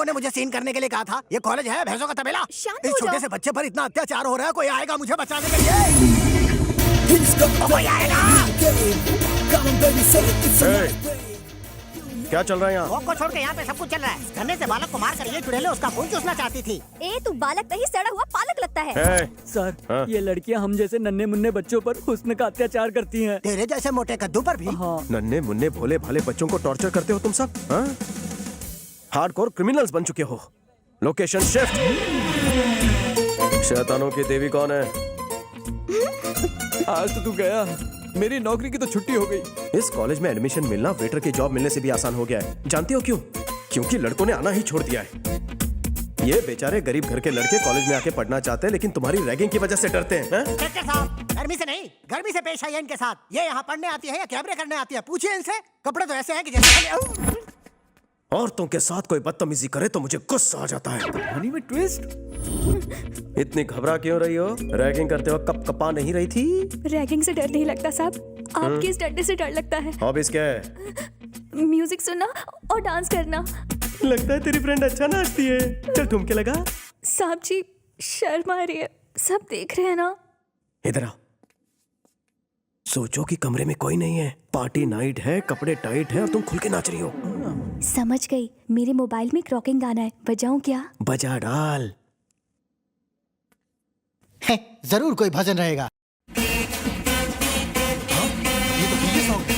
ने मुझे सीन करने के लिए कहा था? ये कॉलेज है भैंसों का तबेला? शांत इस हो छोटे जाओ। से बच्चे पर इतना अत्याचार हो रहा है, कोई आएगा मुझे बचाने के लिए? कोई आएगा? क्या चल रहा है यहाँ? वॉक को छोड़ के यहाँ पे सब कुछ चल रहा है। धरने से बालक को मार कर ये चुड़ैलें उसका खून चूसना चाहती थी। ए तू बालक नहीं, सड़ा हुआ पालक लगता है। सर हाँ? ये लड़कियां हम जैसे नन्हे मुन्ने बच्चों पर हुस्न का अत्याचार करती हैं। तेरे जैसे मोटे कद्दू पर भी? हाँ। नन्हे मुन्ने भोले भाले बच्चों को टॉर्चर करते हो तुम सब? हाँ? हार्डकोर क्रिमिनल्स बन चुके हो। Location shift. शैतानों की देवी कौन है? आज तो तू गया, मेरी नौकरी की तो छुट्टी हो गई। इस कॉलेज में एडमिशन मिलना वेटर की जॉब मिलने से भी आसान हो गया है। जानती हो क्यों? क्योंकि लड़कों ने आना ही छोड़ दिया है। ये बेचारे गरीब घर के लड़के कॉलेज में आके पढ़ना चाहते हैं, लेकिन तुम्हारी रैगिंग की वजह से डरते हैं। इंस्पेक्टर साहब, गर्मी से नहीं, गर्मी से पेश आई है इनके साथ। ये यहाँ पढ़ने आती है या कैमरे करने आती है? पूछिए इनसे। कपड़े तो ऐसे हैं कि जैसे औरतों के साथ कोई बदतमीजी करे तो मुझे गुस्सा आ जाता है। कहानी में ट्विस्ट। इतनी घबरा क्यों रही हो? रैगिंग करते वक्त कप कपा नहीं रही थी? रैगिंग से डर नहीं लगता साहब, आपके इस डंडे से डर लगता है। हॉबीज क्या है? म्यूजिक सुनना और डांस करना। लगता है तेरी फ्रेंड अच्छा नाचती है। चल ठुमके लगा। साहब जी शर्म आ रही है, सब देख रहे हैं ना। इधर आओ। सोचो कि कमरे में कोई नहीं है, पार्टी नाइट है, कपड़े टाइट है और तुम खुल के नाच रही हो। समझ गई, मेरे मोबाइल में क्रॉकिंग गाना है, बजाऊं क्या? बजा डाल। जरूर कोई भजन रहेगा। ये तो डीजे सॉन्ग है।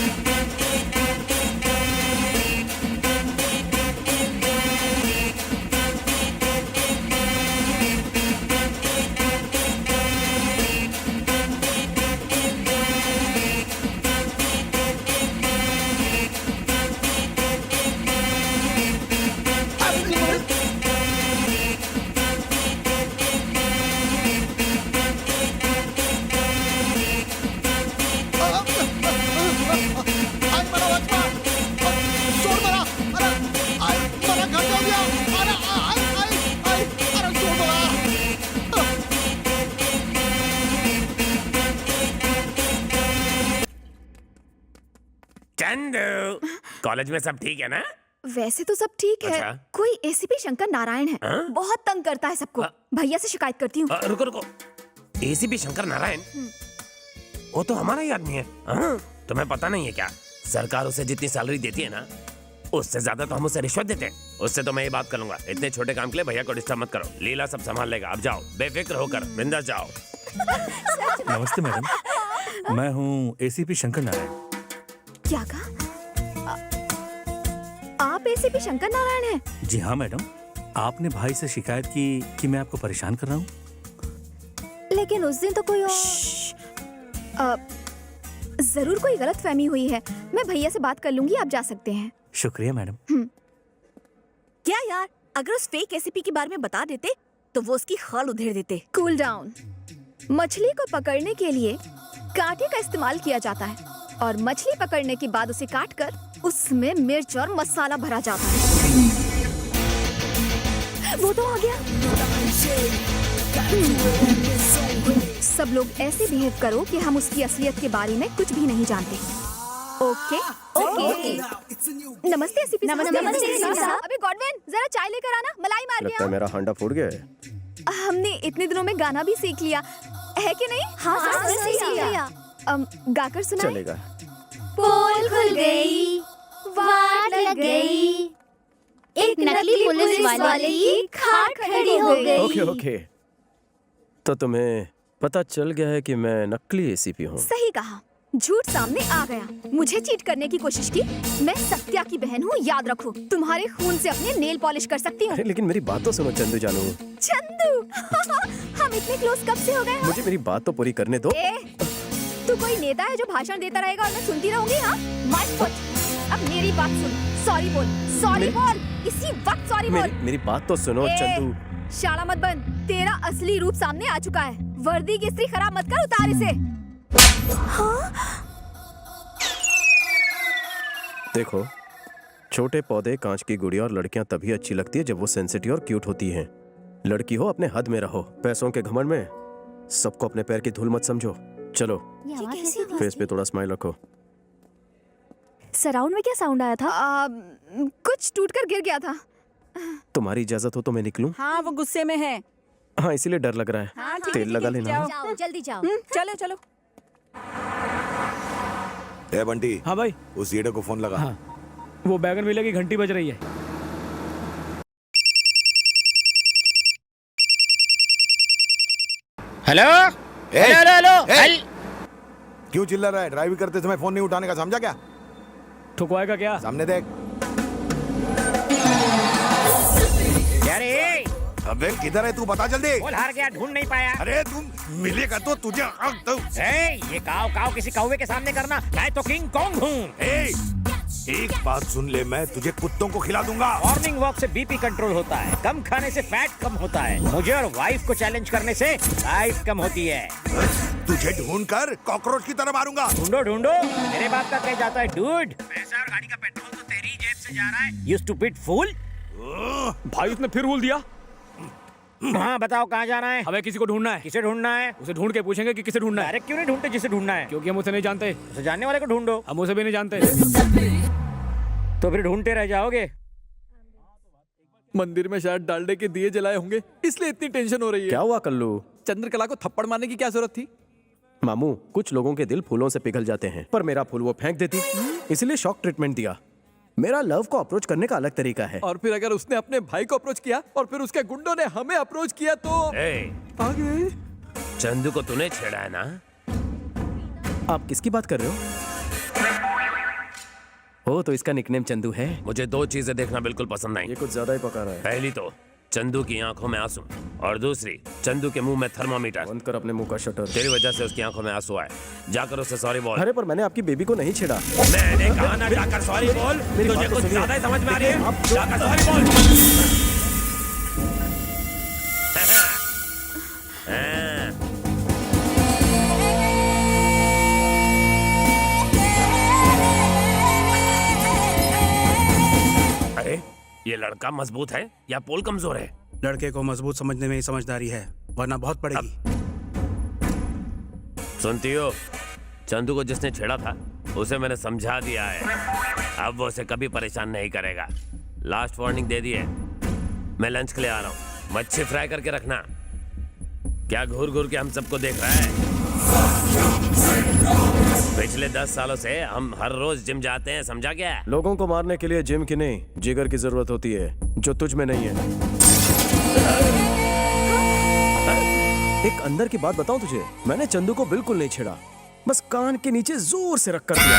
चंदू, कॉलेज में सब ठीक है ना? वैसे तो सब ठीक है। अच्छा। कोई एसीपी शंकर नारायण है, बहुत तंग करता है सबको। भैया से शिकायत करती हूँ। रुको रुको, एसीपी शंकर नारायण, वो तो हमारा ही आदमी है। तुम्हें पता नहीं है क्या? सरकार उसे जितनी सैलरी देती है ना, उससे ज्यादा तो हम उसे रिश्वत देते हैं। उससे तो मैं ये बात कर लूंगा। इतने छोटे काम के लिए भैया को डिस्टर्ब मत करो। लीला सब संभाल लेगा। अब जाओ, बेफिक्र होकर बिंदास जाओ। नमस्ते मैडम, मैं हूँ एसीपी शंकर नारायण। क्या कहा? आप एसीपी शंकर नारायण हैं? जी हाँ मैडम, आपने भाई से शिकायत की कि मैं आपको परेशान कर रहा हूँ। लेकिन उस दिन तो कोई और जरूर कोई गलत फहमी हुई है। मैं भैया से बात कर लूंगी, आप जा सकते हैं। शुक्रिया मैडम। क्या यार, अगर उस फेक एसीपी के बारे में बता देते तो वो उसकी खाल उधेड़ देते। Cool down. मछली को पकड़ने के लिए कांटे का इस्तेमाल किया जाता है और मछली पकड़ने के बाद उसे काटकर उसमें मिर्च और मसाला भरा जाता है। वो तो आ गया। सब लोग ऐसे बिहेव करो कि हम उसकी असलियत के बारे में कुछ भी नहीं जानते। Okay okay. नमस्ते एसीपी साहब। नमस्ते साहब। अबे गॉडविन, जरा चाय लेकर आना, मलाई मार लगता है गया। मेरा हांडा फूट गया है। हमने इतने दिनों में गाना भी सीख लिया है कि नहीं? हाँ सीख लिया। गाकर सुनाएं। चलेगा। पोल खुल गई, वाट लग गई, एक नकली पुलिस वाले की खाट खड़ी हो गई। ओके ओके, तो तुम्हें पता चल गया है कि मैं नकली एसीपी हूँ। सही कहा, झूठ सामने आ गया। मुझे चीट करने की कोशिश की। मैं सत्या की बहन हूँ, याद रखो। तुम्हारे खून से अपने नेल पॉलिश कर सकती हूँ। लेकिन मेरी बात तो सुनो चंदू जानू। चंदू हम इतने क्लोज कब से हो गए? मुझे मेरी बात तो पूरी करने दो। तू कोई नेता है जो भाषण देता रहेगा और मैं सुनती रहूंगी? हाँ मत सोच। अब मेरी बात सुन। सॉरी बोल, सॉरी बोल, इसी वक्त सॉरी बोल। मेरी बात तो सुनो चंदू। शाला मत बन, तेरा असली रूप सामने आ चुका है। वर्दी की इस्त्री खराब मत कर, उतार इसे। हाँ? देखो, छोटे पौधे, कांच की गुड़िया और लड़कियां तभी अच्छी लगती है जब वो सेंसिटिव और क्यूट होती हैं। लड़की हो अपने हद में रहो, पैसों के घमंड में सबको अपने पैर की धूल मत समझो। चलो फेस पे थोड़ा स्माइल रखो। सराउंड में क्या साउंड आया था? कुछ टूटकर गिर गया था। तुम्हारी इजाजत हो तो मैं निकलूं? हाँ वो गुस्से में है। हाँ, इसीलिए डर लग रहा है। हाँ ठीक तेल लगा लेना। जाओ जल्दी जाओ। चलो चलो। ए बंटी, हाँ भाई, उस ईडे को फोन लगा। हाँ वो बैगन विले की घंटी बज रही है। हेलो ए, हेलो हेलो ए! हेल क्यों चिल्ला रहा है? ड्राइव करते समय फोन नहीं उठाने का, समझा क्या? ठुकवाएगा क्या? सामने देख। क्या रे? अबे किधर है तू? बता जल्दी। बोल हार गया, ढूंढ नहीं पाया। अरे तुम मिलेगा तो तुझे ये काव काव किसी कौवे के सामने करना, मैं तो किंग कॉन्ग हूँ। एक बात सुन ले, मैं तुझे कुत्तों को खिला दूंगा। मॉर्निंग वॉक से बीपी कंट्रोल होता है, कम खाने से फैट कम होता है, मुझे और वाइफ को चैलेंज करने से लाइफ कम होती है। तुझे ढूंढ कर कॉकरोच की तरह मारूंगा। ढूंढो ढूंढो, मेरे बाप का कह जाता है डूड। पैसा और गाड़ी का पेट्रोल तो तेरी जेब से जा रहा है, यू स्टूपिड फूल। भाई उसने फिर बोल दिया। हाँ बताओ कहाँ जाना है? हमें किसी को ढूंढना है। किसे ढूंढना है? उसे ढूंढ के पूछेंगे कि किसे ढूंढना है। डायरेक्ट क्यों नहीं ढूंढते जिसे ढूंढना है? क्योंकि हम उसे नहीं जानते। उसे जानने वाले को ढूंढो। हम उसे भी नहीं जानते। तो फिर ढूंढते रह जाओगे। मंदिर में शायद डालडे के दिए जलाए होंगे, इसलिए इतनी टेंशन हो रही है। क्या हुआ कल्लू? चंद्रकला को थप्पड़ मारने की क्या जरूरत थी? मामू, कुछ लोगों के दिल फूलों से पिघल जाते हैं, पर मेरा फूल वो फेंक देती, इसलिए शॉक ट्रीटमेंट दिया। मेरा लव को अप्रोच करने का अलग तरीका है। और फिर अगर उसने अपने भाई को अप्रोच किया और फिर उसके गुंडों ने हमें अप्रोच किया तो आगे चंदू को तूने छेड़ा है ना? आप किसकी बात कर रहे हो? तो इसका निकनेम चंदू है। मुझे दो चीजें देखना बिल्कुल पसंद नहीं। ये कुछ ज्यादा ही पका रहा है। पहली तो चंदू की आंखों में आंसू, और दूसरी चंदू के मुंह में थर्मामीटर। बंद कर अपने मुंह का शटर। तेरी वजह से उसकी आंखों में आंसू आए। जाकर उसे सॉरी बोल। अरे पर मैंने आपकी बेबी को नहीं छेड़ा। मैंने कहा ना जाकर सॉरी बोल। तुझे कुछ ज्यादा ही समझ में आ रही है? जाकर सॉरी बोल। अरे ये लड़का मजबूत है या पोल कमजोर है? लड़के को मजबूत समझने में ही समझदारी है, वरना बहुत पड़ेगी। सुनती हो, चंदू को जिसने छेड़ा था उसे मैंने समझा दिया है, अब वो उसे कभी परेशान नहीं करेगा। लास्ट वार्निंग दे दी है। मैं लंच के लिए आ रहा हूँ, मच्छी फ्राई करके रखना। क्या घूर घूर के हम सबको देख रहा है? पिछले 10 सालों से हम हर रोज जिम जाते हैं, समझा क्या? लोगों को मारने के लिए जिम की नहीं, जिगर की जरूरत होती है, जो तुझ में नहीं है। एक अंदर की बात बताऊं तुझे, मैंने चंदू को बिल्कुल नहीं छेड़ा, बस कान के नीचे जोर से रख कर दिया।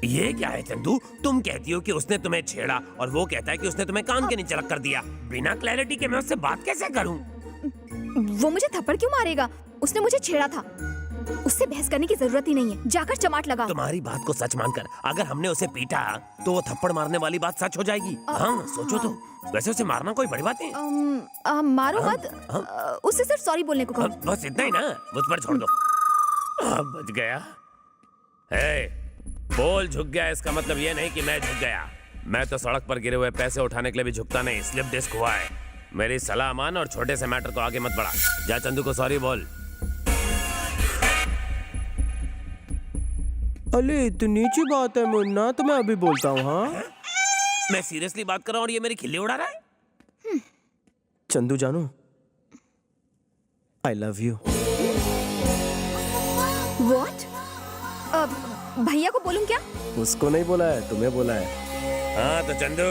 ये क्या है चंदू? तुम कहती हो कि उसने तुम्हें छेड़ा और वो कहता है कि उसने तुम्हें कान के नीचे रख कर दिया। बिना क्लैरिटी के मैं उससे बात कैसे करूं? वो मुझे थप्पड़ क्यों मारेगा? उसने मुझे छेड़ा था, उससे बहस करने की जरूरत ही नहीं है। जाकर चमाट लगा। तुम्हारी बात को सच मानकर अगर हमने उसे पीटा तो वो थप्पड़ मारने वाली बात सच हो जाएगी। हाँ सोचो तो। वैसे उसे मारना कोई बड़ी बात नहीं। मारो मत। उससे सिर्फ सॉरी बोलने को कहो। बस इतना ही ना, मुझ पर छोड़ दो। बच गया। पोल झुक गया, इसका मतलब ये नहीं कि मैं झुक गया। मैं तो सड़क पर गिरे हुए पैसे उठाने के लिए भी झुकता नहीं। स्लिप डिस्क हुआ है। मेरी सलाह मान और छोटे से मैटर को आगे मत बढ़ा। जा चंदू को सॉरी बोल। अरे इतनी सी बात है मुन्ना, तो मैं अभी बोलता हूँ। हाँ मैं सीरियसली बात कर रहा हूँ और ये मेरी खिल्ली उड़ा रहा है। चंदू जानू, आई लव यू। What? भैया को बोलूं क्या? उसको नहीं बोला है, तुम्हें बोला है। हाँ तो चंदू,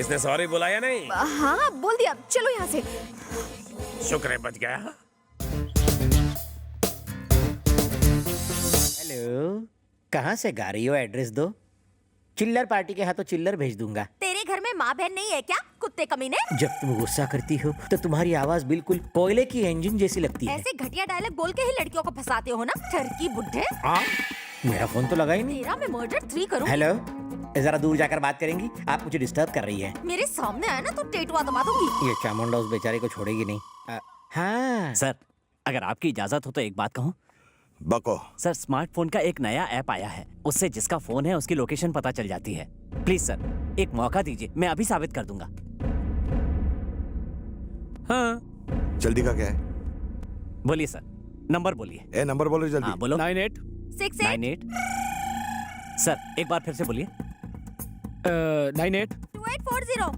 इसने सॉरी बोला या नहीं? हाँ बोल दिया। चलो यहाँ से। शुक्र है बच गया। हेलो, कहाँ से गा रही हो? एड्रेस दो। चिल्लर पार्टी के हाथों चिल्लर भेज दूंगा। तेरे घर में माँ बहन नहीं है क्या, कुत्ते कमीने? जब तुम गुस्सा करती हो तो तुम्हारी आवाज बिल्कुल कोयले की इंजन जैसी लगती है। ऐसे घटिया डायलॉग बोल के ही लड़कियों को फंसाते हो ना, ठरकी बुड्ढे। मेरा फोन तो लगा ही नहीं। तेरा मैं मर्डर 3 करूँ। हेलो, जरा दूर जाकर बात करेंगी? आप मुझे डिस्टर्ब कर रही है। मेरे सामने आया ना तो टेटवा दबा दूंगी। ये चामुंडा उस बेचारे को छोड़ेगी नहीं। हाँ सर, अगर आपकी इजाजत हो तो एक बात कहूँ। बको। सर, स्मार्टफोन का एक नया ऐप आया है, उससे जिसका फोन है उसकी लोकेशन पता चल जाती है। प्लीज सर, एक मौका दीजिए, मैं अभी साबित कर दूंगा। हाँ जल्दी का क्या है? बोलिए सर, नंबर बोलिए। नंबर बोलो जल्दी। हाँ बोलो। 98 6 98। सर एक बार फिर से बोलिए। 98 2840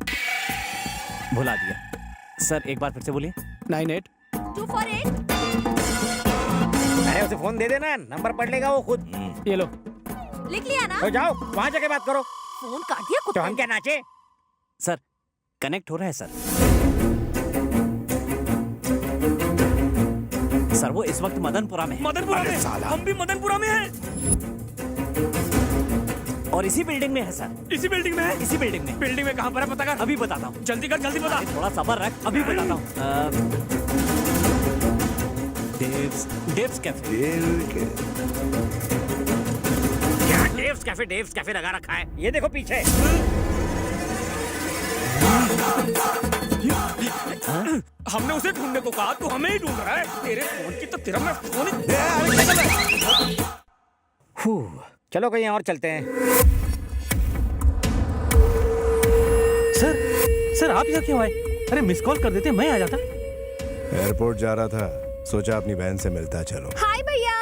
भुला दिया सर, एक बार फिर से बोलिए। 98 248। अरे उसे फोन दे देना, नंबर पढ़ लेगा वो खुद। ये लो। लिख लिया ना? तो जाओ वहाँ जाके बात करो। फोन काट दिया तो कुत्ते हम क्या नाचे? सर कनेक्ट हो रहा है सर। सर वो इस वक्त मदनपुरा में है। मदनपुरा में? हम भी मदनपुरा में हैं। और इसी बिल्डिंग में है सर। इसी बिल्डिंग में है? इसी बिल्डिंग में। बिल्डिंग में कहाँ पर है पता कर। अभी बताता हूँ। जल्दी कर, जल्दी बता। थोड़ा सब्र रख, अभी बताता हूँ। डेव्स कैफे। क्या डेव्स कैफे लगा रखा है? ये देखो पीछे। हमने उसे ढूंढने को कहा, तू हमें ही ढूंढ रहा है। तेरे फोन की तो तेरा मैं फोन ही... चलो कहीं और चलते हैं। सर आप यहाँ क्यों आए? अरे मिस कॉल कर देते, मैं आ जाता। एयरपोर्ट जा रहा था, सोचा अपनी बहन से मिलता चलो। हाय भैया।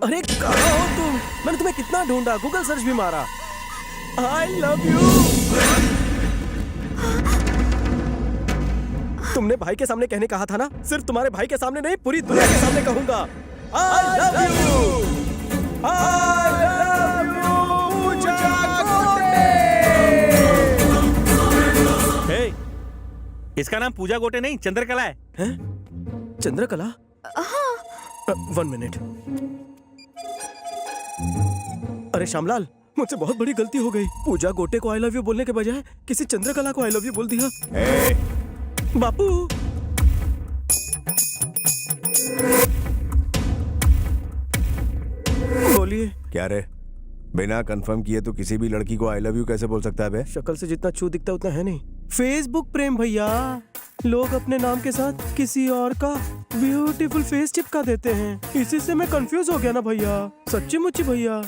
अरे कहाँ हो तुम? मैंने तुम्हें कितना ढूंढा, गूगल सर्च भी मारा। आई लव यू। तुमने भाई के सामने कहने कहा था ना, सिर्फ तुम्हारे भाई के सामने नहीं, पूरी दुनिया के सामने कहूंगा। I love you. I love you Pooja Gote. Hey, इसका नाम पूजा गोटे नहीं, चंद्रकला है। हैं? चंद्रकला? 1 मिनट। अरे श्यामलाल, मुझसे बहुत बड़ी गलती हो गई। पूजा गोटे को आई लव यू बोलने के बजाय किसी चंद्रकला को आई लव यू बोल दिया। बापू। बोलिए। क्या रे, बिना कंफर्म किए तो किसी भी लड़की को आई लव यू कैसे बोल सकता है बे? शक्ल से जितना छू दिखता उतना है नहीं। फेसबुक प्रेम भैया, लोग अपने नाम के साथ किसी और का ब्यूटीफुल फेस चिपका देते हैं। इसी से मैं कंफ्यूज हो गया ना भैया, सच्ची मुच्ची भैया।